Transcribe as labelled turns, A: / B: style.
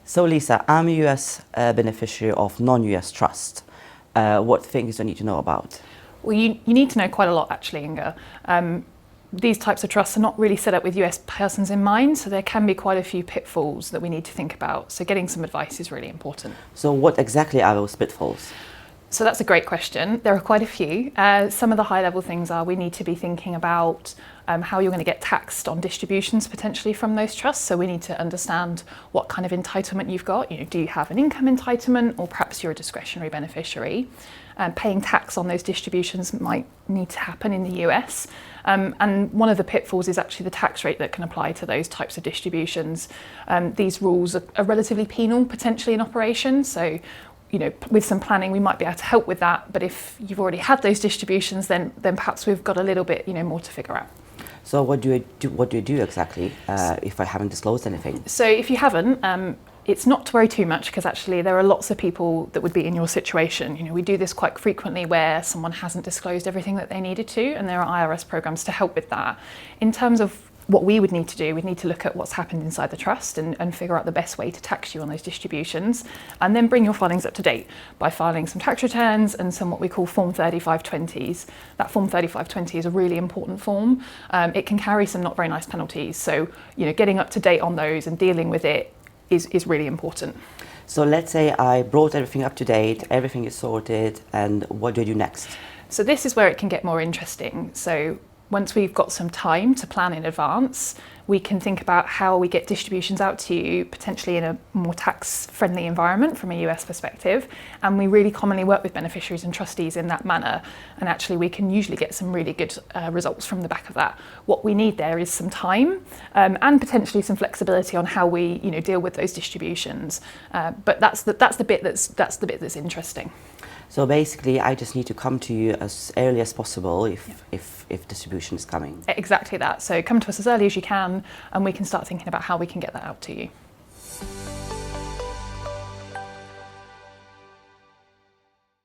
A: So Lisa, I'm a US beneficiary of non-US trust. What things do I need to know about?
B: Well, you need to know quite a lot actually, Inga. These types of trusts are not really set up with US persons in mind, so there can be quite a few pitfalls that we need to think about. So getting some advice is really important.
A: So what exactly are those pitfalls?
B: So that's a great question. There are quite a few. Some of the high level things are we need to be thinking about how you're going to get taxed on distributions potentially from those trusts. So we need to understand what kind of entitlement you've got. Do you have an income entitlement, or perhaps you're a discretionary beneficiary? Paying tax on those distributions might need to happen in the US. And one of the pitfalls is actually the tax rate that can apply to those types of distributions. These rules are relatively penal potentially in operation. So with some planning, we might be able to help with that. But if you've already had those distributions, then perhaps we've got a little bit, more to figure out.
A: So what do you do exactly if I haven't disclosed anything?
B: So if you haven't, it's not to worry too much, because actually there are lots of people that would be in your situation. We do this quite frequently where someone hasn't disclosed everything that they needed to, and there are IRS programs to help with that. In terms of what we would need to do, we'd need to look at what's happened inside the trust and figure out the best way to tax you on those distributions, and then bring your filings up to date by filing some tax returns and some what we call Form 3520s. That Form 3520 is a really important form. It can carry some not very nice penalties. So, getting up to date on those and dealing with it is really important.
A: So let's say I brought everything up to date, everything is sorted, and what do I do next?
B: So this is where it can get more interesting. So once we've got some time to plan in advance, we can think about how we get distributions out to you, potentially in a more tax-friendly environment from a US perspective. And we really commonly work with beneficiaries and trustees in that manner. And actually, we can usually get some really good results from the back of that. What we need there is some time and potentially some flexibility on how we, deal with those distributions. But that's the bit that's interesting.
A: So basically, I just need to come to you as early as possible if distribution is coming.
B: Exactly that. So come to us as early as you can, and we can start thinking about how we can get that out to you.